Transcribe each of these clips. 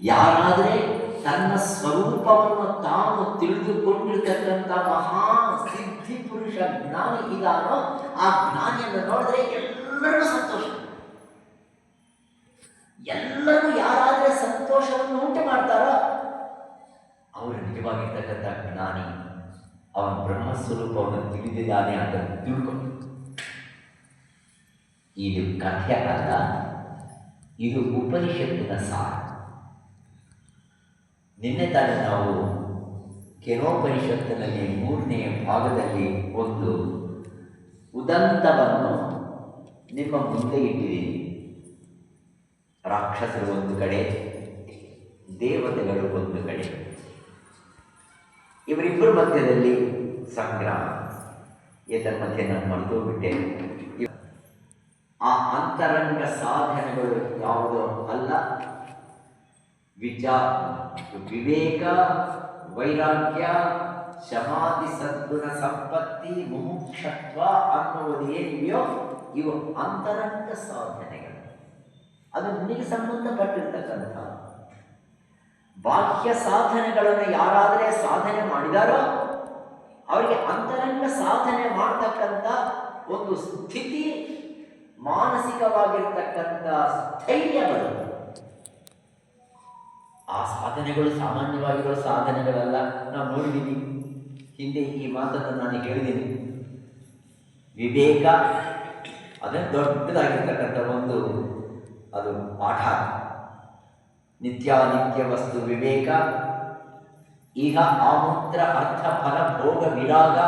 ಯಾರಾದರೆ ತನ್ನ ಸ್ವರೂಪವನ್ನು ತಾನು ತಿಳಿದುಕೊಂಡಿರ್ತಕ್ಕಂಥ ಮಹಾ ಸಿದ್ಧಿ ಪುರುಷ ಜ್ಞಾನಿ ಇದಾನೋ ಆ ಜ್ಞಾನಿಯನ್ನು ನೋಡಿದ್ರೆ ಎಲ್ಲರಿಗೂ ಸಂತೋಷ. ಎಲ್ಲರೂ ಯಾರಾದರೆ ಸಂತೋಷವನ್ನು ಉಂಟು ಮಾಡ್ತಾರೋ ಅವರು ನಿಜವಾಗಿರ್ತಕ್ಕಂಥ ಜ್ಞಾನಿ, ಅವನ ಬ್ರಹ್ಮಸ್ವರೂಪವನ್ನು ತಿಳಿದಿದ್ದಾನೆ ಅಂತ ತಿಳ್ಕೊಂಡು. ಇದು ಕಥೆ ಅಲ್ಲ, ಇದು ಉಪನಿಷತ್ತಿನ ಸಾರ. ನಿನ್ನೆ ತಾನೇ ನಾವು ಕೇನೋಪನಿಷತ್ತಿನಲ್ಲಿ 3ನೇ ಭಾಗದಲ್ಲಿ ಒಂದು ಉದಂತವನ್ನು ನಿಮ್ಮ ಮುಂದೆ ಇಟ್ಟಿದ್ದೀನಿ. ರಾಕ್ಷಸರು ಒಂದು ಕಡೆ, ದೇವತೆಗಳು ಒಂದು ಕಡೆ, ಇವರಿಬ್ಬರ ಮಧ್ಯದಲ್ಲಿ ಸಂಗ್ರಾಮ. ಇದರ ಮಧ್ಯೆ ನಾನು ಮರೆತೋಗ್ಬಿಟ್ಟೆ. ಆ ಅಂತರಂಗ ಸಾಧನೆಗಳು ಯಾವುದೋ ಅಲ್ಲ, ವಿವೇಕ, ವೈರಾಗ್ಯ, ಶಮಾಧಿ, ಸದ್ಗುಣ ಸಂಪತ್ತಿ, ಮುಮುಕ್ಷತ್ವ ಅನ್ನುವುದು ಏನಿವೆಯೋ ಇವು ಅಂತರಂಗ ಸಾಧನೆಗಳು. ಅದು ನಿನಗೆ ಸಂಬಂಧಪಟ್ಟಿರ್ತಕ್ಕಂಥ ಬಾಹ್ಯ ಸಾಧನೆಗಳನ್ನು ಯಾರಾದರೆ ಸಾಧನೆ ಮಾಡಿದಾರೋ ಅವರಿಗೆ ಅಂತರಂಗ ಸಾಧನೆ ಮಾಡ್ತಕ್ಕಂಥ ಒಂದು ಸ್ಥಿತಿ, ಮಾನಸಿಕವಾಗಿರ್ತಕ್ಕಂಥ ಸ್ಥೈರ್ಯ ಬರುತ್ತೆ. ಆ ಸಾಧನೆಗಳು ಸಾಮಾನ್ಯವಾಗಿರೋ ಸಾಧನೆಗಳಲ್ಲ. ನಾವು ನೋಡಿದ್ದೀವಿ, ಹಿಂದೆ ಈ ಮಾತನ್ನು ನಾನು ಹೇಳಿದ್ದೀನಿ. ವಿವೇಕ ಅದನ್ನು ದೊಡ್ಡದಾಗಿರ್ತಕ್ಕಂಥ ಒಂದು ಅದು ಪಾಠ. ನಿತ್ಯಾನಿತ್ಯ ವಸ್ತು ವಿವೇಕ, ಈಗ ಆಮೂತ್ರ ಅರ್ಥ ಫಲ ಭೋಗ ವಿರಾಗ,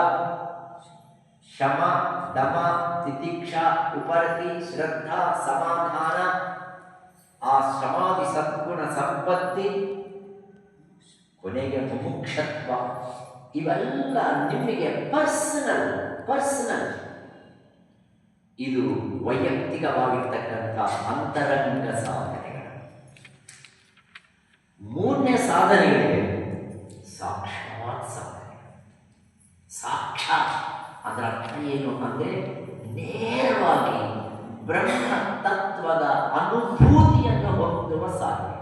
ಶಮ ದಮ ತಿತಿಕ್ಷಾ ಉಪರತಿ ಶ್ರದ್ಧಾ ಸಮಾಧಾನ, ಆ ಸಮಾಧಿ ಸದ್ಗುಣ ಸಂಪತ್ತಿ, ಕೊನೆಗೆ ಮುಮುಕ್ಷತ್ವ, ಇವೆಲ್ಲ ನಿಮಗೆ ಪರ್ಸನಲ್ ಇದು ವೈಯಕ್ತಿಕವಾಗಿರ್ತಕ್ಕಂಥ ಅಂತರಂಗ ಸಾಧನೆಗಳು. 3ನೇ ಸಾಧನೆಗಳಿಗೆ ಸಾಕ್ಷಾತ್ ಸಾಧನೆ. ಸಾಕ್ಷಾತ್ ಅದರ ಅರ್ಥ ಏನು ಅಂದರೆ ನೇರವಾಗಿ ಬ್ರಹ್ಮ ತತ್ವದ ಅನುಭೂತಿಯನ್ನು ಹೊಂದುವ ಸಾಧನೆ.